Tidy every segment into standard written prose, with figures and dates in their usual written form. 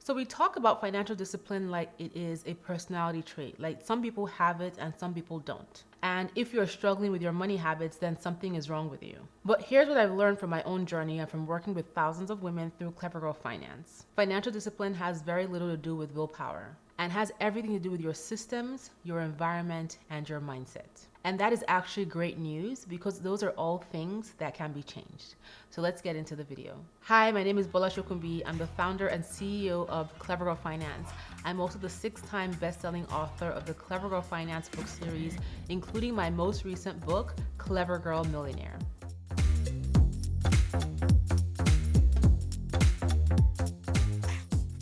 So we talk about financial discipline like it is a personality trait. Like some people have it and some people don't. And if you're struggling with your money habits, then something is wrong with you. But here's what I've learned from my own journey and from working with thousands of women through Clever Girl Finance. Financial discipline has very little to do with willpower and has everything to do with your systems, your environment, and your mindset. And that is actually great news because those are all things that can be changed. So let's get into the video. Hi, my name is Bola Shokumbi. I'm the founder and CEO of Clever Girl Finance. I'm also the 6-time best-selling author of the Clever Girl Finance book series, including my most recent book, Clever Girl Millionaire.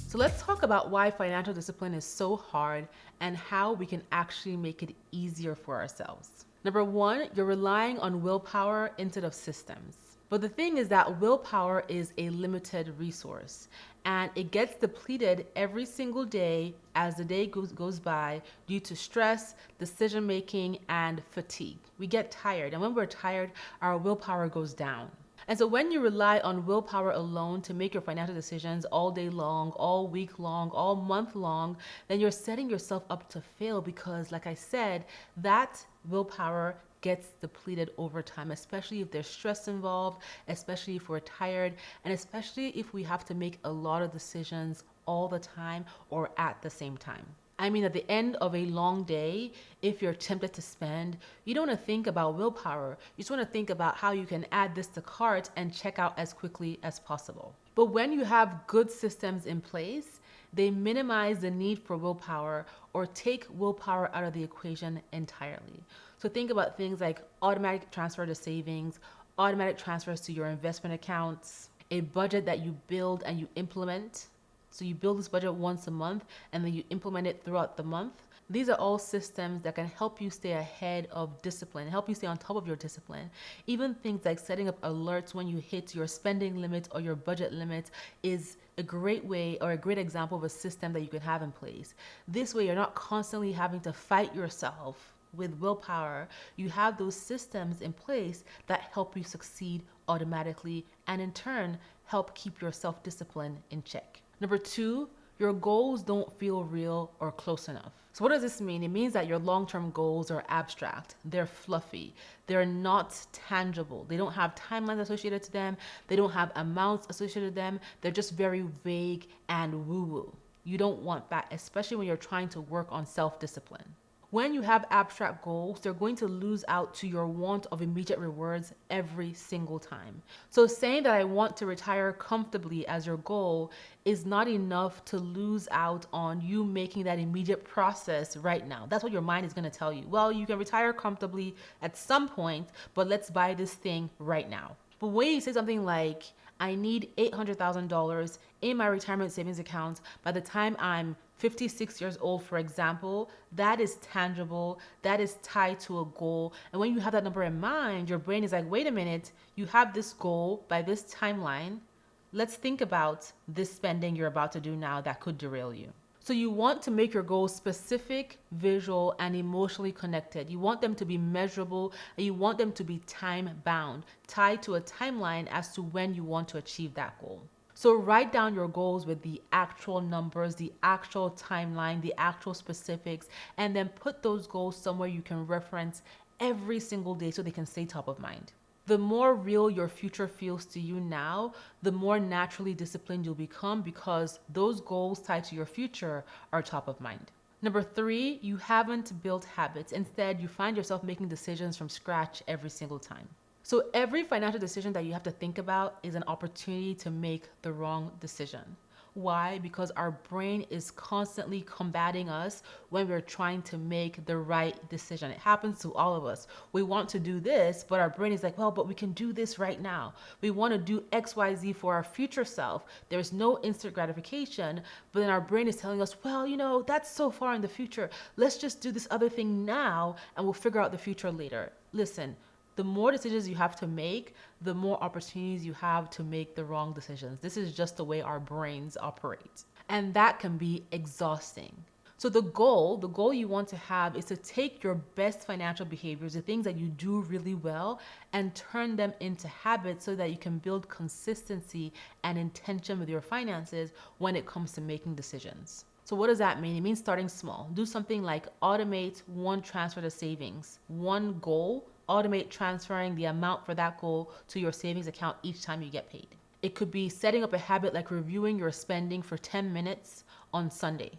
So let's talk about why financial discipline is so hard and how we can actually make it easier for ourselves. Number one, you're relying on willpower instead of systems. But the thing is that willpower is a limited resource and it gets depleted every single day as the day goes by due to stress, decision making, and fatigue. We get tired, and when we're tired, our willpower goes down. And so when you rely on willpower alone to make your financial decisions all day long, all week long, all month long, then you're setting yourself up to fail because, like I said, that willpower gets depleted over time, especially if there's stress involved, especially if we're tired, and especially if we have to make a lot of decisions all the time or at the same time. I mean, at the end of a long day, if you're tempted to spend, you don't want to think about willpower. You just want to think about how you can add this to cart and check out as quickly as possible. But when you have good systems in place, they minimize the need for willpower or take willpower out of the equation entirely. So think about things like automatic transfer to savings, automatic transfers to your investment accounts, a budget that you build and you implement. So you build this budget once a month and then you implement it throughout the month. These are all systems that can help you stay ahead of discipline, help you stay on top of your discipline. Even things like setting up alerts when you hit your spending limit or your budget limit is a great way or a great example of a system that you can have in place. This way, you're not constantly having to fight yourself with willpower. You have those systems in place that help you succeed automatically and in turn help keep your self-discipline in check. Number two, your goals don't feel real or close enough. So what does this mean? It means that your long-term goals are abstract. They're fluffy. They're not tangible. They don't have timelines associated to them. They don't have amounts associated to them. They're just very vague and woo-woo. You don't want that, especially when you're trying to work on self-discipline. When you have abstract goals, they're going to lose out to your want of immediate rewards every single time. So saying that I want to retire comfortably as your goal is not enough to lose out on you making that immediate process right now. That's what your mind is going to tell you. Well, you can retire comfortably at some point, but let's buy this thing right now. But when you say something like, I need $800,000 in my retirement savings account by the time I'm 56 years old, for example, that is tangible, that is tied to a goal. And when you have that number in mind, your brain is like, wait a minute, you have this goal by this timeline. Let's think about this spending you're about to do now that could derail you. So you want to make your goals specific, visual, and emotionally connected. You want them to be measurable and you want them to be time bound, tied to a timeline as to when you want to achieve that goal. So write down your goals with the actual numbers, the actual timeline, the actual specifics, and then put those goals somewhere you can reference every single day so they can stay top of mind. The more real your future feels to you now, the more naturally disciplined you'll become because those goals tied to your future are top of mind. Number three, you haven't built habits. Instead, you find yourself making decisions from scratch every single time. So every financial decision that you have to think about is an opportunity to make the wrong decision. Why? Because our brain is constantly combating us when we're trying to make the right decision. It happens to all of us. We want to do this, but our brain is like, well, but we can do this right now. We want to do X, Y, Z for our future self. There's no instant gratification, but then our brain is telling us, well, that's so far in the future. Let's just do this other thing now and we'll figure out the future later. Listen, the more decisions you have to make, the more opportunities you have to make the wrong decisions. This is just the way our brains operate. And that can be exhausting. So the goal you want to have is to take your best financial behaviors, the things that you do really well, and turn them into habits so that you can build consistency and intention with your finances when it comes to making decisions. So what does that mean? It means starting small. Do something like automate one transfer to savings, one goal, automate transferring the amount for that goal to your savings account each time you get paid. It could be setting up a habit like reviewing your spending for 10 minutes on Sunday,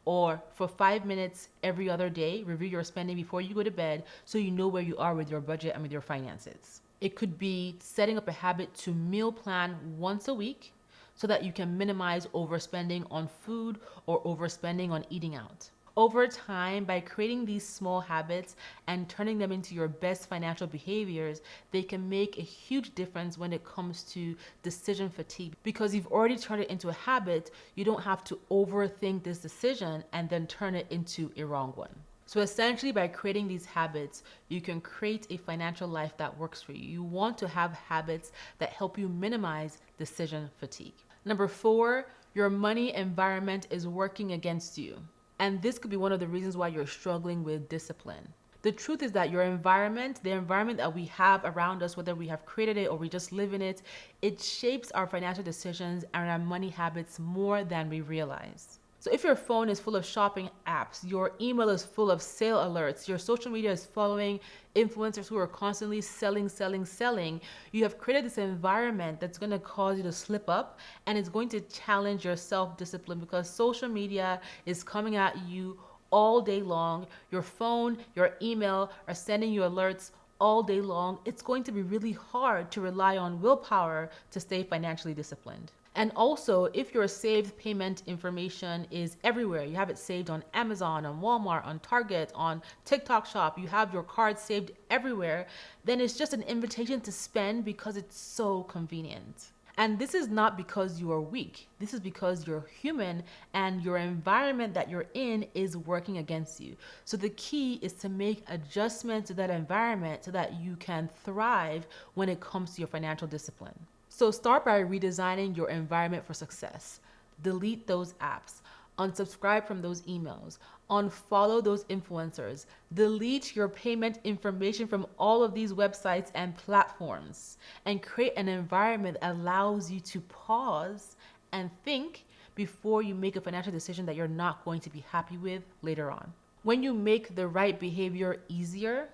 or for 5 minutes every other day, review your spending before you go to bed so you know where you are with your budget and with your finances. It could be setting up a habit to meal plan once a week so that you can minimize overspending on food or overspending on eating out. Over time, by creating these small habits and turning them into your best financial behaviors, they can make a huge difference when it comes to decision fatigue. Because you've already turned it into a habit, you don't have to overthink this decision and then turn it into a wrong one. So essentially, by creating these habits, you can create a financial life that works for you. You want to have habits that help you minimize decision fatigue. Number 4, your money environment is working against you. And this could be one of the reasons why you're struggling with discipline. The truth is that your environment, the environment that we have around us, whether we have created it or we just live in it, it shapes our financial decisions and our money habits more than we realize. So if your phone is full of shopping apps, your email is full of sale alerts, your social media is following influencers who are constantly selling, you have created this environment that's going to cause you to slip up, and it's going to challenge your self-discipline because social media is coming at you all day long. Your phone, your email are sending you alerts all day long. It's going to be really hard to rely on willpower to stay financially disciplined. And also, if your saved payment information is everywhere, you have it saved on Amazon, on Walmart, on Target, on TikTok Shop, you have your card saved everywhere, then it's just an invitation to spend because it's so convenient. And this is not because you are weak. This is because you're human and your environment that you're in is working against you. So the key is to make adjustments to that environment so that you can thrive when it comes to your financial discipline. So start by redesigning your environment for success. Delete those apps. Unsubscribe from those emails. Unfollow those influencers. Delete your payment information from all of these websites and platforms. And create an environment that allows you to pause and think before you make a financial decision that you're not going to be happy with later on. When you make the right behavior easier,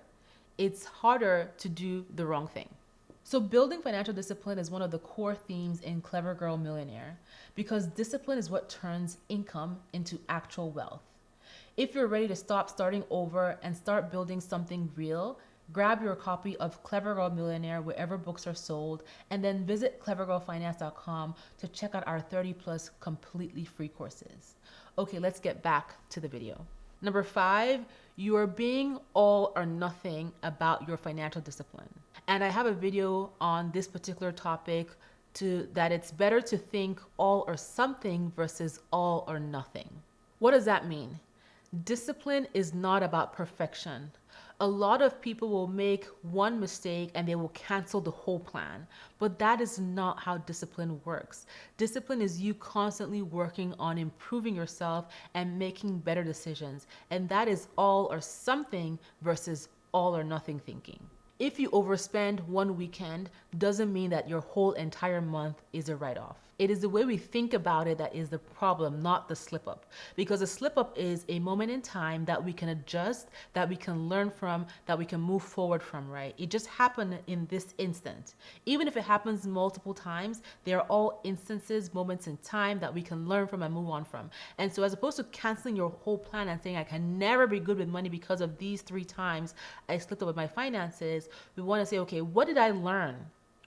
it's harder to do the wrong thing. So building financial discipline is one of the core themes in Clever Girl Millionaire because discipline is what turns income into actual wealth. If you're ready to stop starting over and start building something real, grab your copy of Clever Girl Millionaire wherever books are sold, and then visit clevergirlfinance.com to check out our 30+ completely free courses. Okay, let's get back to the video. Number 5, you are being all or nothing about your financial discipline. And I have a video on this particular topic that it's better to think all or something versus all or nothing. What does that mean? Discipline is not about perfection. A lot of people will make one mistake and they will cancel the whole plan. But that is not how discipline works. Discipline is you constantly working on improving yourself and making better decisions. And that is all or something versus all or nothing thinking. If you overspend one weekend, doesn't mean that your whole entire month is a write-off. It is the way we think about it that is the problem, not the slip up. Because a slip up is a moment in time that we can adjust, that we can learn from, that we can move forward from, right? It just happened in this instant. Even if it happens multiple times, they are all instances, moments in time that we can learn from and move on from. And so as opposed to canceling your whole plan and saying, I can never be good with money because of these 3 times I slipped up with my finances, we want to say, okay, what did I learn?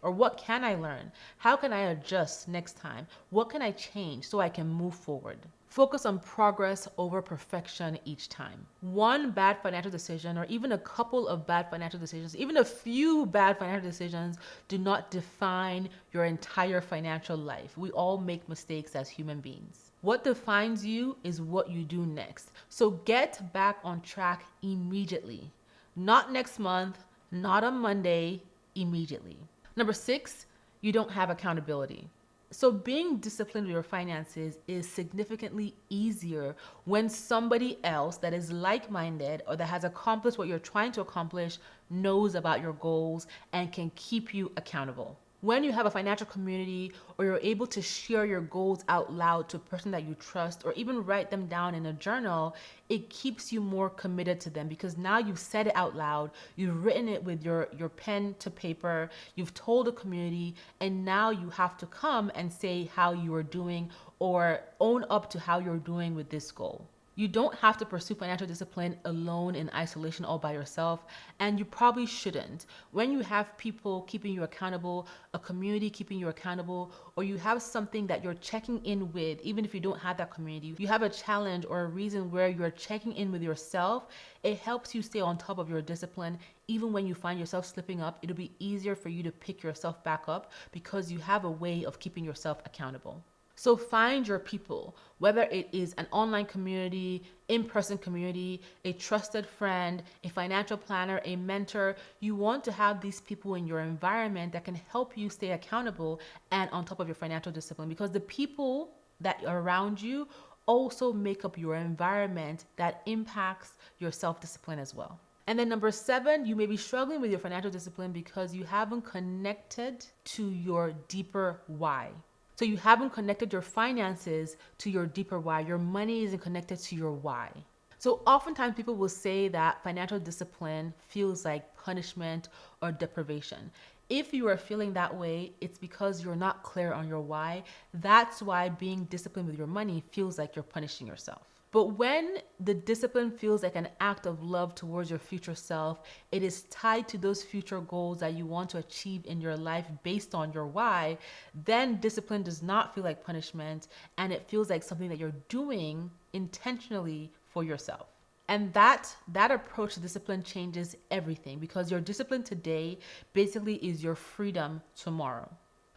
Or what can I learn? How can I adjust next time? What can I change so I can move forward? Focus on progress over perfection each time. One bad financial decision or even a couple of bad financial decisions, even a few bad financial decisions do not define your entire financial life. We all make mistakes as human beings. What defines you is what you do next. So get back on track immediately. Not next month, not on Monday, immediately. Number 6, you don't have accountability. So being disciplined with your finances is significantly easier when somebody else that is like-minded or that has accomplished what you're trying to accomplish knows about your goals and can keep you accountable. When you have a financial community or you're able to share your goals out loud to a person that you trust or even write them down in a journal, it keeps you more committed to them because now you've said it out loud, you've written it with your pen to paper, you've told the community, and now you have to come and say how you are doing or own up to how you're doing with this goal. You don't have to pursue financial discipline alone in isolation all by yourself, and you probably shouldn't. When you have people keeping you accountable, a community keeping you accountable, or you have something that you're checking in with, even if you don't have that community, you have a challenge or a reason where you're checking in with yourself, it helps you stay on top of your discipline. Even when you find yourself slipping up, it'll be easier for you to pick yourself back up because you have a way of keeping yourself accountable. So find your people, whether it is an online community, in-person community, a trusted friend, a financial planner, a mentor. You want to have these people in your environment that can help you stay accountable and on top of your financial discipline, because the people that are around you also make up your environment that impacts your self-discipline as well. And then number 7, you may be struggling with your financial discipline because you haven't connected to your deeper why. So you haven't connected your finances to your deeper why. Your money isn't connected to your why. So oftentimes people will say that financial discipline feels like punishment or deprivation. If you are feeling that way, it's because you're not clear on your why. That's why being disciplined with your money feels like you're punishing yourself. But when the discipline feels like an act of love towards your future self, it is tied to those future goals that you want to achieve in your life based on your why, then discipline does not feel like punishment and it feels like something that you're doing intentionally for yourself. And that approach to discipline changes everything because your discipline today basically is your freedom tomorrow.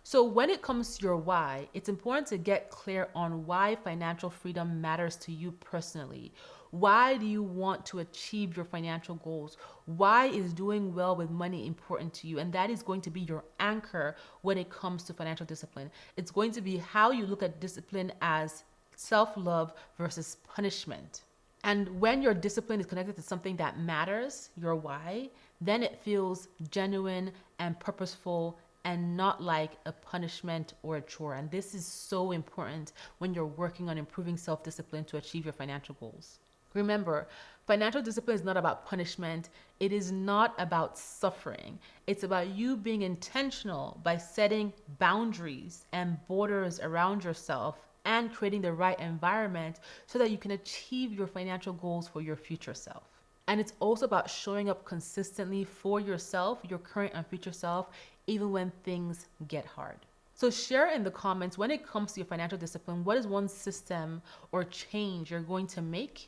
So when it comes to your why, it's important to get clear on why financial freedom matters to you personally. Why do you want to achieve your financial goals? Why is doing well with money important to you? And that is going to be your anchor when it comes to financial discipline. It's going to be how you look at discipline as self-love versus punishment. And when your discipline is connected to something that matters, your why, then it feels genuine and purposeful and not like a punishment or a chore. And this is so important when you're working on improving self-discipline to achieve your financial goals. Remember, financial discipline is not about punishment. It is not about suffering. It's about you being intentional by setting boundaries and borders around yourself and creating the right environment so that you can achieve your financial goals for your future self. And it's also about showing up consistently for yourself, your current and future self, even when things get hard. So share in the comments, when it comes to your financial discipline, what is one system or change you're going to make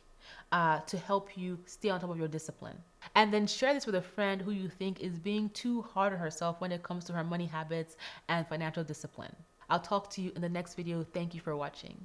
to help you stay on top of your discipline? And then share this with a friend who you think is being too hard on herself when it comes to her money habits and financial discipline. I'll talk to you in the next video. Thank you for watching.